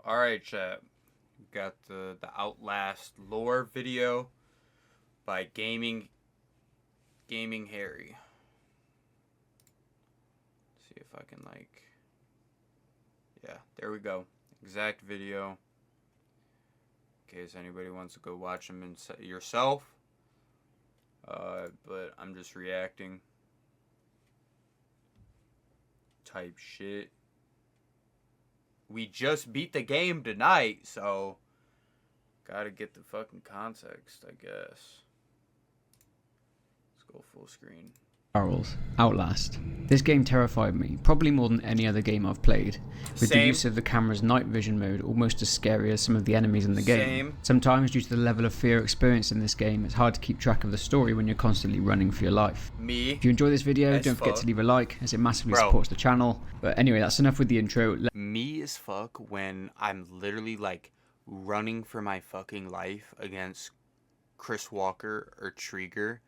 Alright, chat. We got the Outlast lore video by Gaming Harry. See if I can yeah, there we go. Exact video. In case anybody wants to go watch them yourself. But I'm just reacting. Type shit. We just beat the game tonight, so gotta get the fucking context, I guess. Let's go full screen. Outlast. This game terrified me, probably more than any other game I've played, with the use of the camera's night vision mode almost as scary as some of the enemies in the game. Sometimes, due to the level of fear experienced in this game, it's hard to keep track of the story when you're constantly running for your life. If you enjoy this video, don't forget to leave a like, as it massively supports the channel. But anyway, that's enough with the intro. Me as fuck when I'm literally running for my fucking life against Chris Walker or Traeger,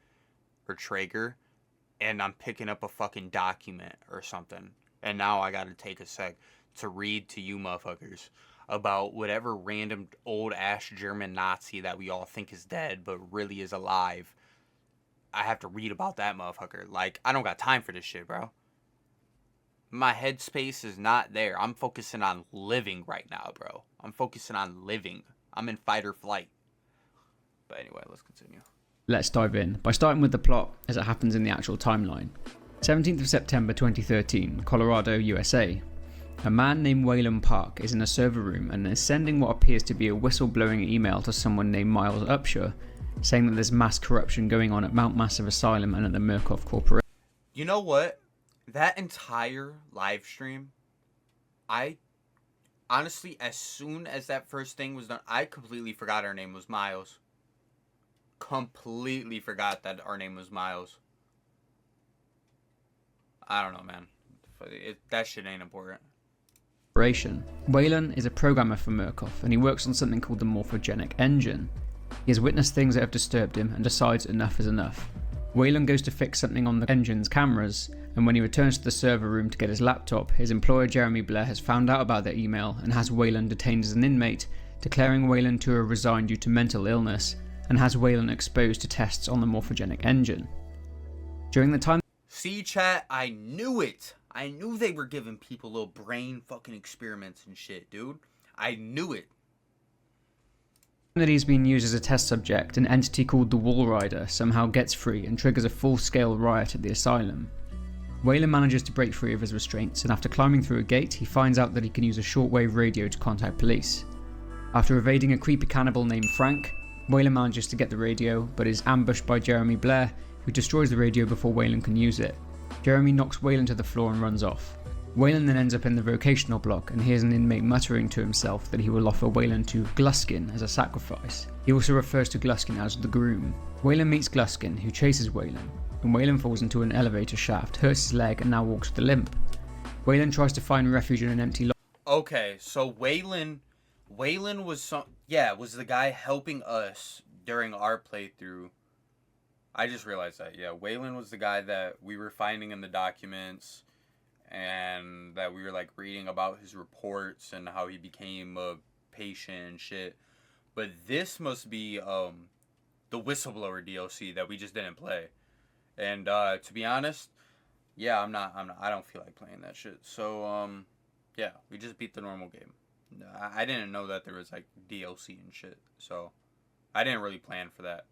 and I'm picking up a fucking document or something, and now I gotta take a sec to read to you motherfuckers about whatever random old ass German Nazi that we all think is dead but really is alive. I have to read about that motherfucker. I don't got time for this shit, bro. My headspace is not there. I'm focusing on living right now, bro. I'm focusing on living. I'm in fight or flight. But anyway, let's continue. Let's dive in, by starting with the plot as it happens in the actual timeline. 17th of September 2013, Colorado, USA. A man named Waylon Park is in a server room and is sending what appears to be a whistleblowing email to someone named Miles Upshur, saying that there's mass corruption going on at Mount Massive Asylum and at the Murkoff Corporation. You know what? That entire live stream, I honestly, as soon as that first thing was done, I completely forgot our name was Miles. Completely forgot that our name was Miles. I don't know, man. That shit ain't important. Waylon is a programmer for Murkoff, and he works on something called the morphogenic engine. He has witnessed things that have disturbed him and decides enough is enough. Waylon goes to fix something on the engine's cameras, and when he returns to the server room to get his laptop, his employer Jeremy Blair has found out about their email and has Waylon detained as an inmate, declaring Waylon to have resigned due to mental illness, and has Waylon exposed to tests on the morphogenic engine. During the time... See, chat, I knew it! I knew they were giving people little brain fucking experiments and shit, dude. I knew it. That he's been used as a test subject, an entity called the Wall Rider somehow gets free and triggers a full-scale riot at the asylum. Waylon manages to break free of his restraints, and after climbing through a gate, he finds out that he can use a shortwave radio to contact police. After evading a creepy cannibal named Frank, Waylon manages to get the radio, but is ambushed by Jeremy Blair, who destroys the radio before Waylon can use it. Jeremy knocks Waylon to the floor and runs off. Waylon then ends up in the vocational block and hears an inmate muttering to himself that he will offer Waylon to Gluskin as a sacrifice. He also refers to Gluskin as the groom. Waylon meets Gluskin, who chases Waylon, and Waylon falls into an elevator shaft, hurts his leg, and now walks with a limp. Waylon tries to find refuge in an empty locker. Okay, so Waylon was was the guy helping us during our playthrough. I just realized that. Yeah, Waylon was the guy that we were finding in the documents and that we were reading about his reports and how he became a patient and shit. But this must be the whistleblower DLC that we just didn't play. And to be honest, yeah, I don't feel like playing that shit. So yeah, we just beat the normal game. I didn't know that there was DLC and shit, so I didn't really plan for that,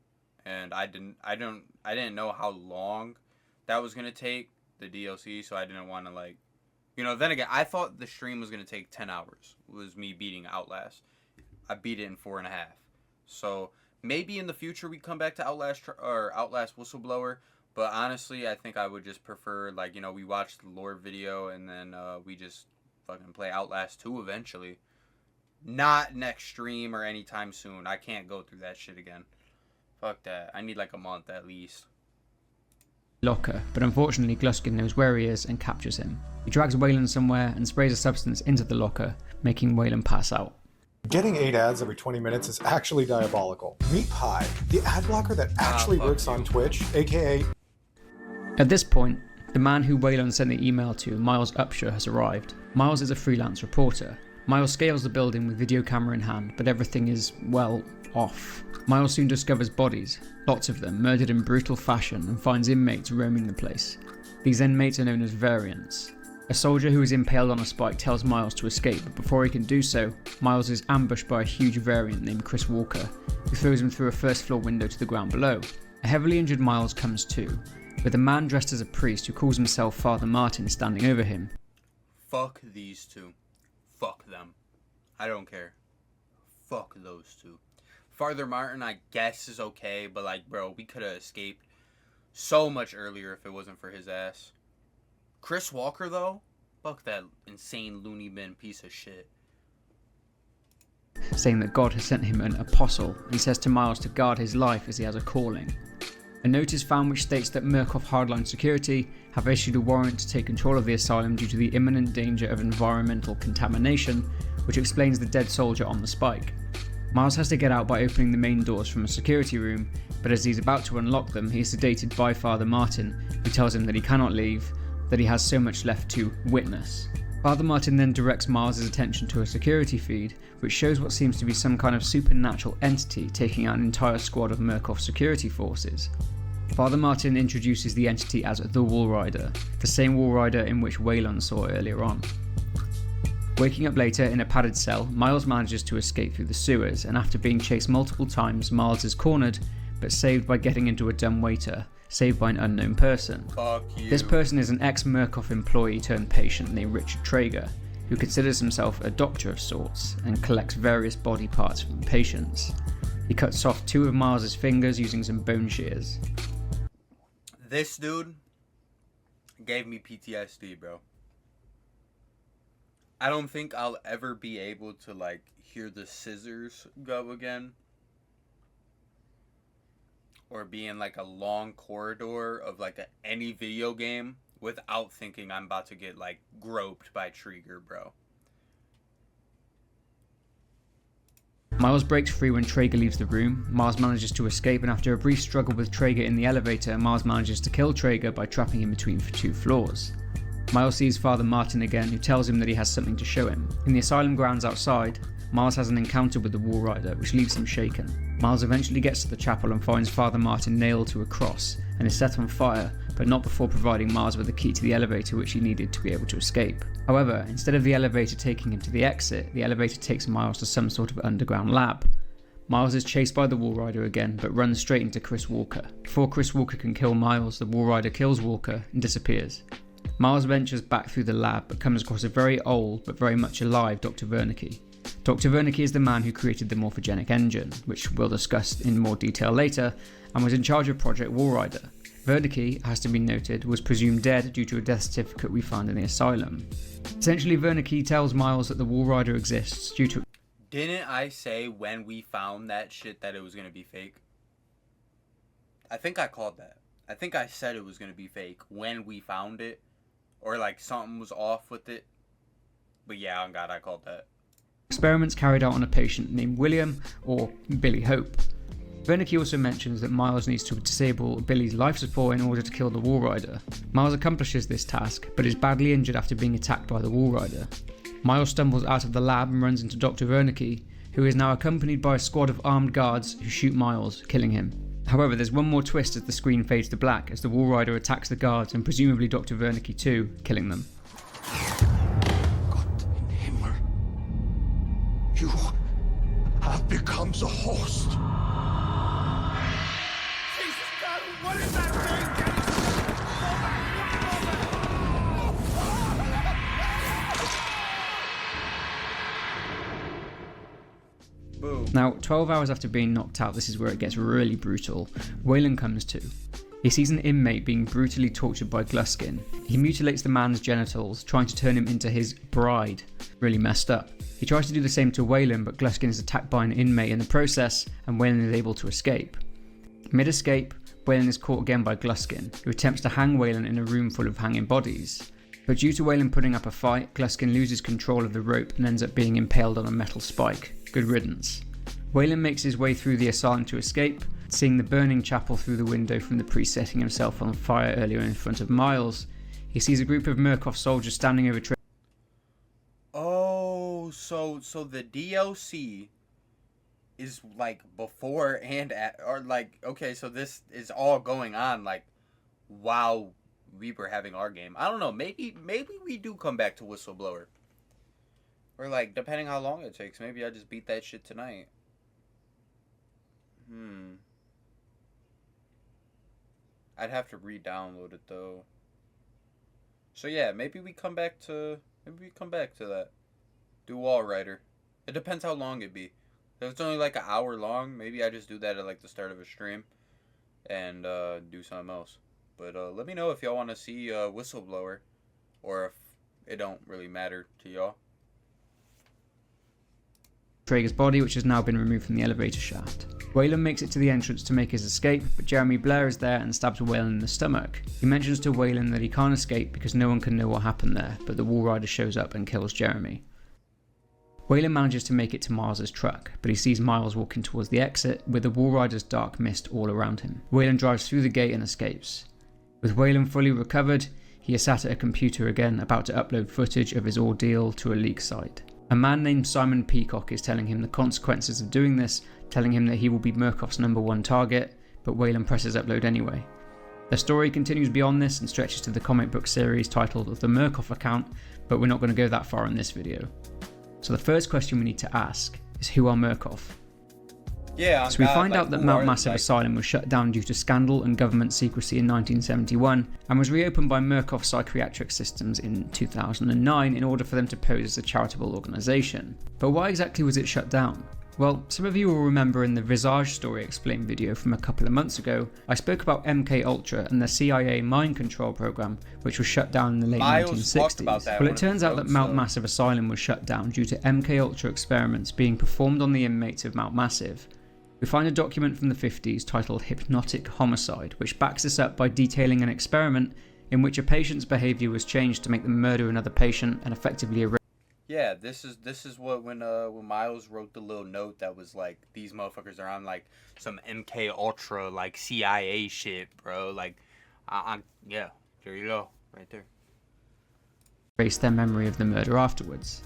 and I didn't know how long that was gonna take, the DLC, so I didn't want to then again, I thought the stream was gonna take 10 hours. It was me beating Outlast. I beat it in 4.5. So maybe in the future we come back to Outlast or Outlast Whistleblower, but honestly, I think I would just prefer we watch the lore video and then we just fucking play Outlast 2 eventually. Not next stream or anytime soon. I can't go through that shit again. Fuck that. I need a month at least. Locker, but unfortunately Gluskin knows where he is and captures him. He drags Waylon somewhere and sprays a substance into the locker, making Waylon pass out. Getting 8 ads every 20 minutes is actually diabolical. Meet Pi, the ad blocker that actually works on Twitch, aka... At this point, the man who Waylon sent the email to, Miles Upshur, has arrived. Miles is a freelance reporter, Miles scales the building with video camera in hand, but everything is, well, off. Miles soon discovers bodies, lots of them, murdered in brutal fashion, and finds inmates roaming the place. These inmates are known as variants. A soldier who is impaled on a spike tells Miles to escape, but before he can do so, Miles is ambushed by a huge variant named Chris Walker, who throws him through a first floor window to the ground below. A heavily injured Miles comes to, with a man dressed as a priest who calls himself Father Martin standing over him. Fuck these two. Fuck them. I don't care. Fuck those two. Father Martin, I guess, is okay, but like, bro, we could have escaped so much earlier if it wasn't for his ass. Chris Walker, though? Fuck that insane loony bin piece of shit. Saying that God has sent him an apostle, and says to Miles to guard his life as he has a calling. A note is found which states that Murkoff Hardline Security have issued a warrant to take control of the asylum due to the imminent danger of environmental contamination, which explains the dead soldier on the spike. Miles has to get out by opening the main doors from a security room, but as he's about to unlock them, he is sedated by Father Martin, who tells him that he cannot leave, that he has so much left to witness. Father Martin then directs Miles' attention to a security feed, which shows what seems to be some kind of supernatural entity taking out an entire squad of Murkoff security forces. Father Martin introduces the entity as the Walrider, the same Walrider in which Waylon saw earlier on. Waking up later in a padded cell, Miles manages to escape through the sewers, and after being chased multiple times, Miles is cornered, but saved by getting into a dumbwaiter, saved by an unknown person. Fuck you. This person is an ex-Murkoff employee turned patient named Richard Traeger, who considers himself a doctor of sorts and collects various body parts from patients. He cuts off 2 of Miles' fingers using some bone shears. This dude gave me PTSD, bro. I don't think I'll ever be able to, like, hear the scissors go again. Or be in, like, a long corridor of, like, any video game without thinking I'm about to get, like, groped by Traeger, bro. Miles breaks free when Traeger leaves the room. Miles manages to escape, and after a brief struggle with Traeger in the elevator, Miles manages to kill Traeger by trapping him between 2 floors. Miles sees Father Martin again, who tells him that he has something to show him. In the asylum grounds outside, Miles has an encounter with the Walrider, which leaves him shaken. Miles eventually gets to the chapel and finds Father Martin nailed to a cross, and is set on fire, but not before providing Miles with the key to the elevator which he needed to be able to escape. However, instead of the elevator taking him to the exit, the elevator takes Miles to some sort of underground lab. Miles is chased by the Walrider again, but runs straight into Chris Walker. Before Chris Walker can kill Miles, the Walrider kills Walker and disappears. Miles ventures back through the lab, but comes across a very old but very much alive Dr. Wernicke. Dr. Wernicke is the man who created the morphogenic engine, which we'll discuss in more detail later, and was in charge of Project Walrider. Wernicke, has to be noted, was presumed dead due to a death certificate we found in the asylum. Essentially, Wernicke tells Miles that the Walrider exists due to... Didn't I say when we found that shit that it was gonna be fake? I think I called that. I think I said it was gonna be fake when we found it. Or like something was off with it. But yeah, oh god, I called that. Experiments carried out on a patient named William, or Billy Hope. Wernicke also mentions that Miles needs to disable Billy's life support in order to kill the Walrider. Miles accomplishes this task, but is badly injured after being attacked by the Walrider. Miles stumbles out of the lab and runs into Dr. Wernicke, who is now accompanied by a squad of armed guards who shoot Miles, killing him. However, there's one more twist as the screen fades to black as the Walrider attacks the guards and presumably Dr. Wernicke too, killing them. Gott im Himmel. You have become the host. Jesus God, what is that Boom. Now, 12 hours after being knocked out, this is where it gets really brutal. Waylon comes to. He sees an inmate being brutally tortured by Gluskin. He mutilates the man's genitals, trying to turn him into his bride. Really messed up. He tries to do the same to Waylon, but Gluskin is attacked by an inmate in the process, and Waylon is able to escape. Mid-escape, Waylon is caught again by Gluskin, who attempts to hang Waylon in a room full of hanging bodies. But due to Waylon putting up a fight, Gluskin loses control of the rope and ends up being impaled on a metal spike. Good riddance. Waylon makes his way through the asylum to escape, seeing the burning chapel through the window from the priest setting himself on fire earlier in front of Miles. He sees a group of Murkoff soldiers standing over Oh So the DLC is like before and at, or like, okay, so this is all going on like while we were having our game. I don't know. Maybe we do come back to Whistleblower. Or like, depending how long it takes, maybe I just beat that shit tonight. I'd have to re-download it though. So yeah, maybe we come back to that. Do Wall Rider. It depends how long it be. If it's only like an hour long, maybe I just do that at like the start of a stream and do something else. But let me know if y'all want to see Whistleblower, or if it don't really matter to y'all. Traeger's body, which has now been removed from the elevator shaft. Waylon makes it to the entrance to make his escape, but Jeremy Blair is there and stabs Waylon in the stomach. He mentions to Waylon that he can't escape because no one can know what happened there, but the Wall Rider shows up and kills Jeremy. Waylon manages to make it to Miles's truck, but he sees Miles walking towards the exit with the Wall Rider's dark mist all around him. Waylon drives through the gate and escapes. With Waylon fully recovered, he is sat at a computer again, about to upload footage of his ordeal to a leak site. A man named Simon Peacock is telling him the consequences of doing this, telling him that he will be Murkoff's #1 target, but Waylon presses upload anyway. The story continues beyond this and stretches to the comic book series titled The Murkoff Account, but we're not going to go that far in this video. So the first question we need to ask is, who are Murkoff? Yeah, so we find out that Mount Massive Asylum was shut down due to scandal and government secrecy in 1971 and was reopened by Murkoff Psychiatric Systems in 2009 in order for them to pose as a charitable organisation. But why exactly was it shut down? Well, some of you will remember in the Visage Story Explained video from a couple of months ago, I spoke about MK Ultra and the CIA mind control program, which was shut down in the late 1960s. Well, it turns out that Mount Massive Asylum was shut down due to MK Ultra experiments being performed on the inmates of Mount Massive. We find a document from the 50s titled Hypnotic Homicide, which backs this up by detailing an experiment in which a patient's behaviour was changed to make them murder another patient and effectively erase. Yeah, this is what when Miles wrote the little note that was like, these motherfuckers are on like some MK Ultra like CIA shit, bro. Like, yeah, there you go, right there. Erase their memory of the murder afterwards.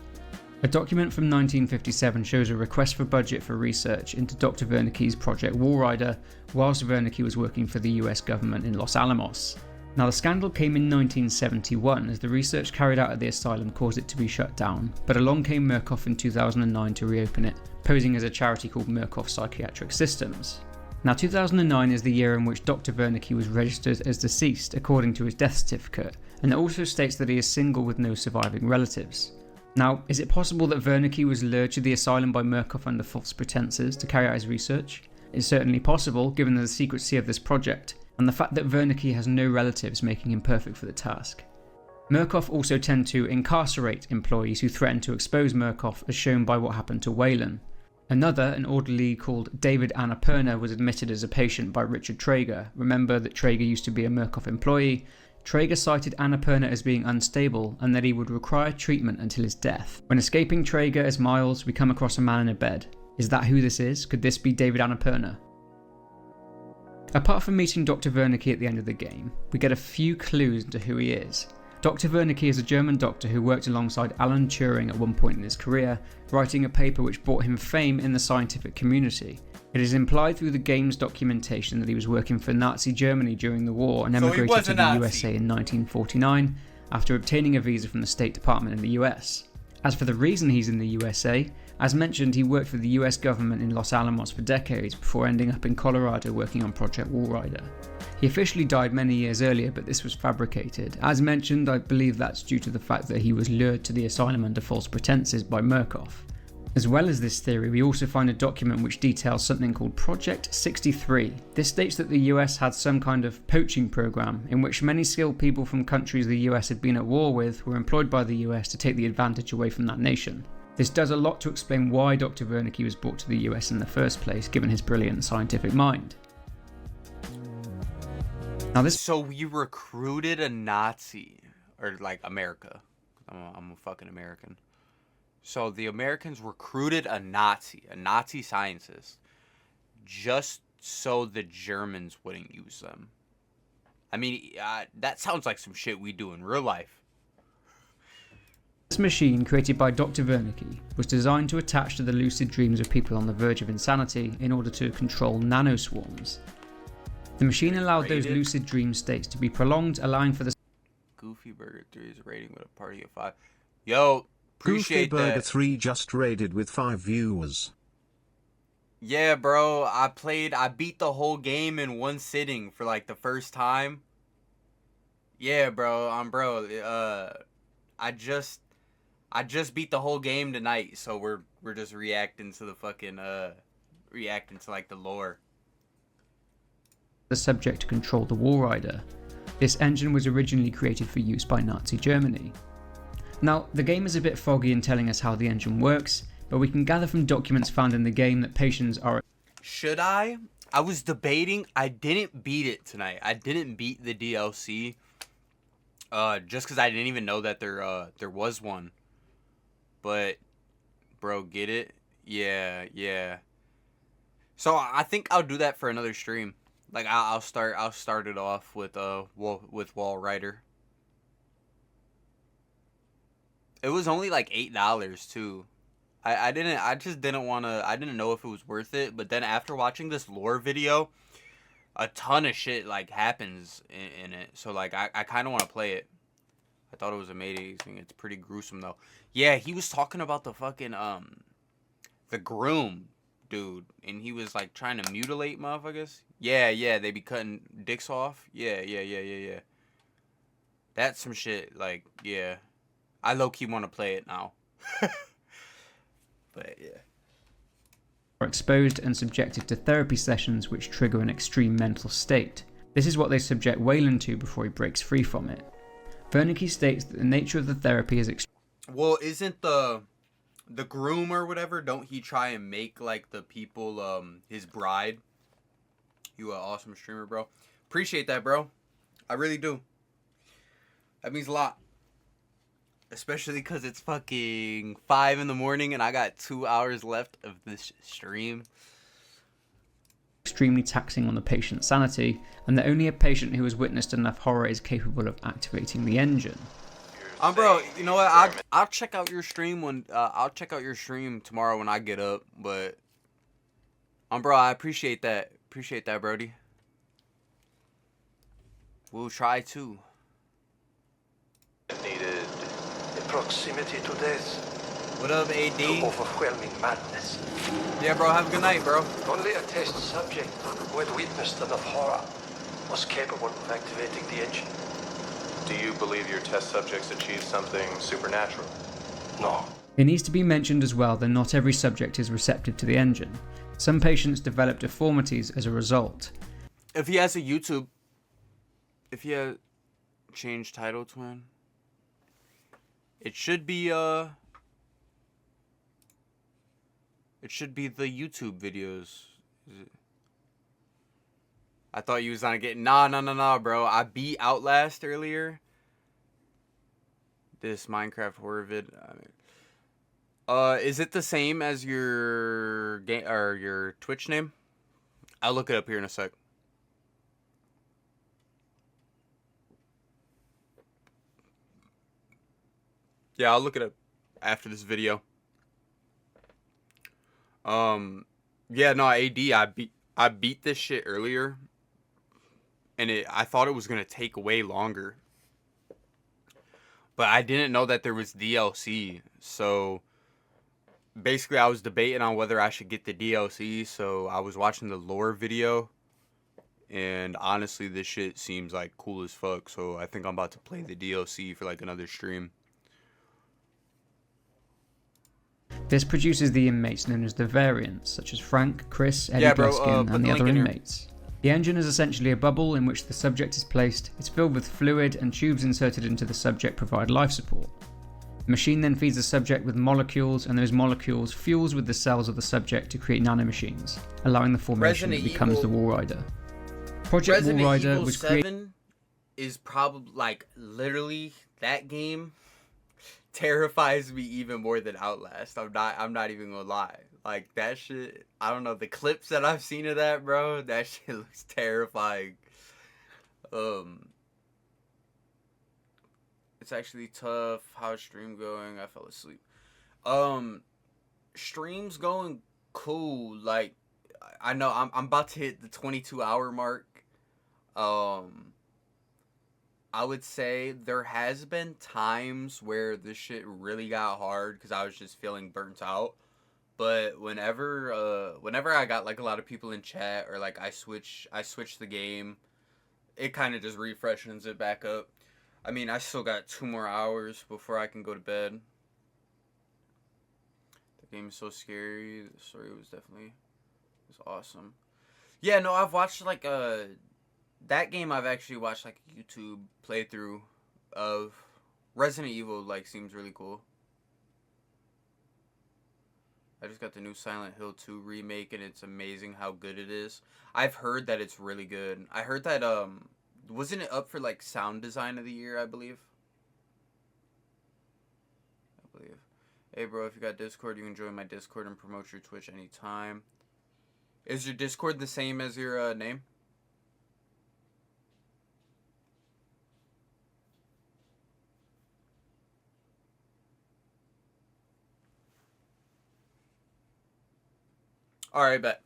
A document from 1957 shows a request for budget for research into Dr. Wernicke's Project Wall Rider whilst Wernicke was working for the US government in Los Alamos. Now the scandal came in 1971 as the research carried out at the asylum caused it to be shut down, but along came Murkoff in 2009 to reopen it, posing as a charity called Murkoff Psychiatric Systems. Now 2009 is the year in which Dr. Wernicke was registered as deceased according to his death certificate, and it also states that he is single with no surviving relatives. Now, is it possible that Wernicke was lured to the asylum by Murkoff under false pretenses to carry out his research? It's certainly possible, given the secrecy of this project, and the fact that Wernicke has no relatives making him perfect for the task. Murkoff also tend to incarcerate employees who threaten to expose Murkoff, as shown by what happened to Waylon. Another, an orderly called David Annapurna, was admitted as a patient by Richard Traeger. Remember that Traeger used to be a Murkoff employee. Traeger cited Annapurna as being unstable and that he would require treatment until his death. When escaping Traeger as Miles, we come across a man in a bed. Is that who this is? Could this be David Annapurna? Apart from meeting Dr. Wernicke at the end of the game, we get a few clues into who he is. Dr. Wernicke is a German doctor who worked alongside Alan Turing at one point in his career, writing a paper which brought him fame in the scientific community. It is implied through the game's documentation that he was working for Nazi Germany during the war and emigrated to the USA in 1949 after obtaining a visa from the State Department in the US. As for the reason he's in the USA, as mentioned, he worked for the US government in Los Alamos for decades before ending up in Colorado working on Project Wall Rider. He officially died many years earlier, but this was fabricated. As mentioned, I believe that's due to the fact that he was lured to the asylum under false pretenses by Murkoff. As well as this theory, we also find a document which details something called Project 63. This states that the US had some kind of poaching program in which many skilled people from countries the US had been at war with were employed by the US to take the advantage away from that nation. This does a lot to explain why Dr. Wernicke was brought to the US in the first place, given his brilliant scientific mind. Now So we recruited a Nazi, or like America. I'm a fucking American. So the Americans recruited a Nazi scientist, just so the Germans wouldn't use them. I mean, that sounds like some shit we do in real life. This machine, created by Dr. Wernicke, was designed to attach to the lucid dreams of people on the verge of insanity in order to control nanoswarms. The machine allowed those lucid dream states to be prolonged, allowing for the Goofy Burger 3's rating with a party of 5. Yo, appreciate Goofy Burger that. 3 just raided with 5 viewers. Yeah, bro, I beat the whole game in one sitting for like the first time. Yeah, bro, I just beat the whole game tonight, so we're just reacting to the fucking reacting to like the lore. The subject to control the Walrider. This engine was originally created for use by Nazi Germany. Now, the game is a bit foggy in telling us how the engine works, but we can gather from documents found in the game that patients are... Should I? I was debating. I didn't beat it tonight. I didn't beat the DLC. Just because I didn't even know that there was one. But, bro, get it? Yeah. So I think I'll do that for another stream. Like I'll start it off with Wall Rider. It was only like $8 too. I didn't know if it was worth it, but then after watching this lore video, a ton of shit like happens in it. So like I kind of want to play it. I thought it was amazing. It's pretty gruesome though. Yeah, he was talking about the fucking the groom dude, and he was like trying to mutilate motherfuckers. Yeah, they be cutting dicks off. Yeah. That's some shit. Like, yeah, I low-key want to play it now. But yeah, are exposed and subjected to therapy sessions which trigger an extreme mental state. This is what they subject Wayland to before he breaks free from it. Wernicke states that the nature of the therapy is well, isn't the groom or whatever, don't he try and make like the people his bride? You an awesome streamer, bro. Appreciate that, bro. I really do. That means a lot. Especially because it's fucking 5 in the morning and I got 2 hours left of this stream. extremely taxing on the patient's sanity, and that only a patient who has witnessed enough horror is capable of activating the engine. Bro, you know what? I'll check out your stream I'll check out your stream tomorrow when I get up. But, bro, I appreciate that. Appreciate that, Brody. We'll try to. Needed in proximity to death, What up, to AD? overwhelming madness. Yeah, bro. Have a good night, bro. Only a test subject who had witnessed enough horror was capable of activating the engine. Do you believe your test subjects achieved something supernatural? No. It needs to be mentioned as well that not every subject is receptive to the engine. Some patients develop deformities as a result. If he has a YouTube, if he has change title to him, it should be the YouTube videos. Is it? I thought you was on getting nah, bro. I beat Outlast earlier. This Minecraft horror vid. Is it the same as your game or your Twitch name? I'll look it up here in a sec. Yeah, I'll look it up after this video. Yeah, no, AD, I beat this shit earlier, and I thought it was gonna take way longer, but I didn't know that there was DLC. So basically, I was debating on whether I should get the DLC. So I was watching the lore video, and honestly, this shit seems like cool as fuck. So I think I'm about to play the DLC for like another stream. This produces the inmates known as the variants, such as Frank, Chris, Eddie Yeah, bro, Gluskin, put and the the link other in here. inmates. The engine is essentially a bubble in which the subject is placed. It's filled with fluid, and tubes inserted into the subject provide life support. The machine then feeds the subject with molecules, and those molecules fuse with the cells of the subject to create nanomachines, allowing the formation that becomes the Walrider. Project Resident Walrider Evil was created. 7 is probably like literally that game terrifies me even more than Outlast. I'm not even gonna lie. Like that shit, I don't know, the clips that I've seen of that, bro, that shit looks terrifying. It's actually tough. How's stream going? I fell asleep. Stream's going cool. Like, I know I'm about to hit the 22-hour mark. I would say there has been times where this shit really got hard because I was just feeling burnt out. But whenever I got like a lot of people in chat, or like I switch the game, it kind of just refreshes it back up. I mean, I still got 2 more hours before I can go to bed. The game is so scary. The story was awesome. Yeah, no, I've watched like that game. I've actually watched like a YouTube playthrough of Resident Evil. Like, seems really cool. I just got the new Silent Hill 2 remake, and it's amazing how good it is. I've heard that it's really good. I heard that wasn't it up for like sound design of the year, I believe. Hey bro, if you got Discord, you can join my Discord and promote your Twitch anytime. Is your Discord the same as your name? Alright, bet.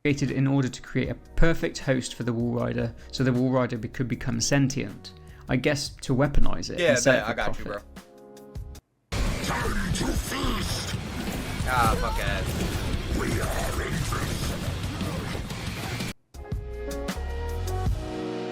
Created in order to create a perfect host for the Wall Rider, so the Wall Rider could become sentient. I guess to weaponize it. Yeah, and sell it bet. for I got you, profit. bro. Time to feast! Ah, fuck it. We are in this.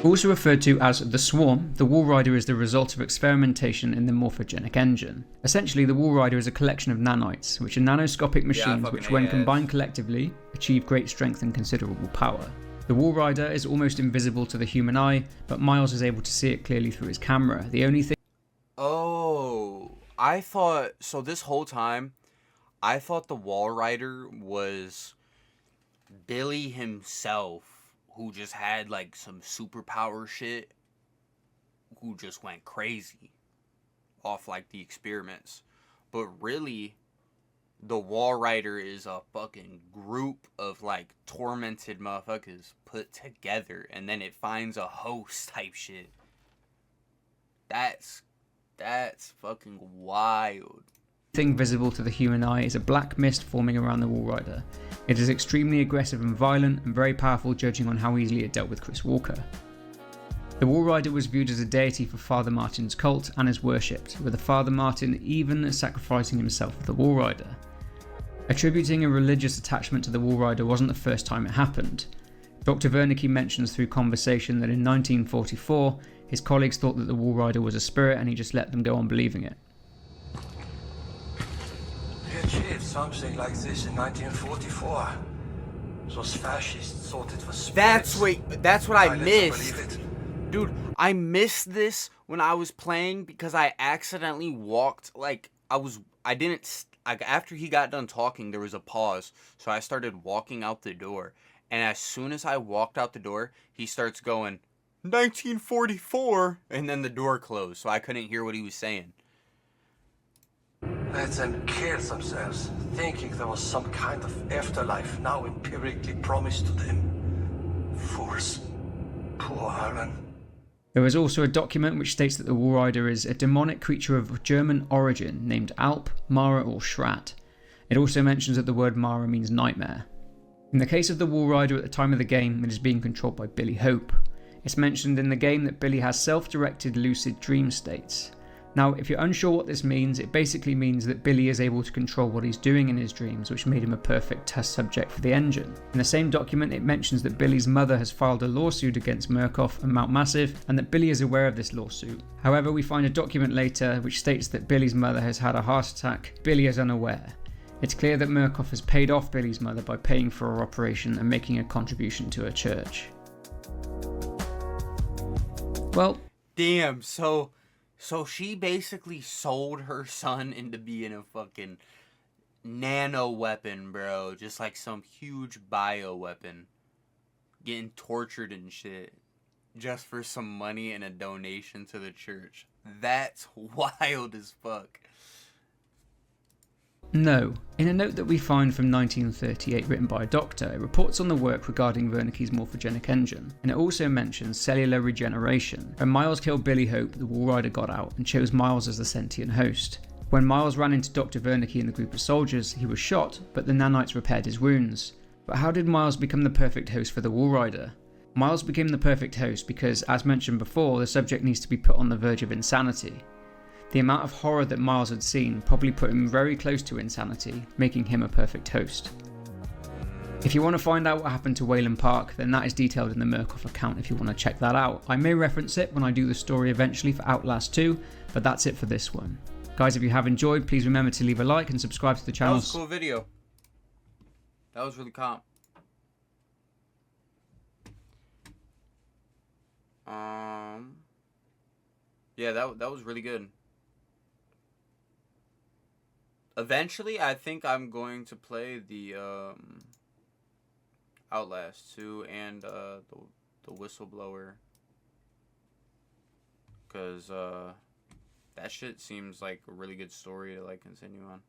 Also referred to as the Swarm, the Wall Rider is the result of experimentation in the morphogenic engine. Essentially, the Wall Rider is a collection of nanites, which are nanoscopic machines which, when combined collectively, achieve great strength and considerable power. The Wall Rider is almost invisible to the human eye, but Miles is able to see it clearly through his camera. The only thing... Oh, I thought... So this whole time, I thought the Wall Rider was Billy himself, who just had like some superpower shit, who just went crazy off like the experiments. But really, the Wall Rider is a fucking group of like tormented motherfuckers put together, and then it finds a host type shit. That's fucking wild. Thing visible to the human eye is a black mist forming around the Wall Rider. It is extremely aggressive and violent, and very powerful judging on how easily it dealt with Chris Walker. The Wall Rider was viewed as a deity for Father Martin's cult and is worshipped, with the Father Martin even sacrificing himself for the Wall Rider. Attributing a religious attachment to the Wall Rider wasn't the first time it happened. Dr. Wernicke mentions through conversation that in 1944, his colleagues thought that the Wall Rider was a spirit and he just let them go on believing it. We achieved something like this in 1944. Those fascists thought it was spirits. That's what I Let's missed. believe it. Dude, I missed this when I was playing because I accidentally walked, after he got done talking, there was a pause, so I started walking out the door, and as soon as I walked out the door, he starts going, 1944, and then the door closed, so I couldn't hear what he was saying. Let them kill themselves, thinking there was some kind of afterlife now empirically promised to them. Fools. Poor Alan. There is also a document which states that the Wall Rider is a demonic creature of German origin named Alp, Mara or Schrat. It also mentions that the word Mara means nightmare. In the case of the Wall Rider at the time of the game, it is being controlled by Billy Hope. It's mentioned in the game that Billy has self-directed lucid dream states. Now, if you're unsure what this means, it basically means that Billy is able to control what he's doing in his dreams, which made him a perfect test subject for the engine. In the same document, it mentions that Billy's mother has filed a lawsuit against Murkoff and Mount Massive, and that Billy is aware of this lawsuit. However, we find a document later which states that Billy's mother has had a heart attack. Billy is unaware. It's clear that Murkoff has paid off Billy's mother by paying for her operation and making a contribution to her church. Well, Damn, so she basically sold her son into being a fucking nano weapon, bro. Just like some huge bio weapon. Getting tortured and shit. Just for some money and a donation to the church. That's wild as fuck. No. In a note that we find from 1938 written by a doctor, it reports on the work regarding Wernicke's morphogenic engine, and it also mentions cellular regeneration. When Miles killed Billy Hope, the Walrider got out and chose Miles as the sentient host. When Miles ran into Dr. Wernicke and the group of soldiers, he was shot, but the nanites repaired his wounds. But how did Miles become the perfect host for the Walrider? Miles became the perfect host because, as mentioned before, the subject needs to be put on the verge of insanity. The amount of horror that Miles had seen probably put him very close to insanity, making him a perfect host. If you want to find out what happened to Wayland Park, then that is detailed in the Murkoff account if you want to check that out. I may reference it when I do the story eventually for Outlast 2, but that's it for this one. Guys, if you have enjoyed, please remember to leave a like and subscribe to the channel. That was a cool video. That was really calm. Yeah, that was really good. Eventually, I think I'm going to play the Outlast 2 and the whistleblower, cause that shit seems like a really good story to like continue on.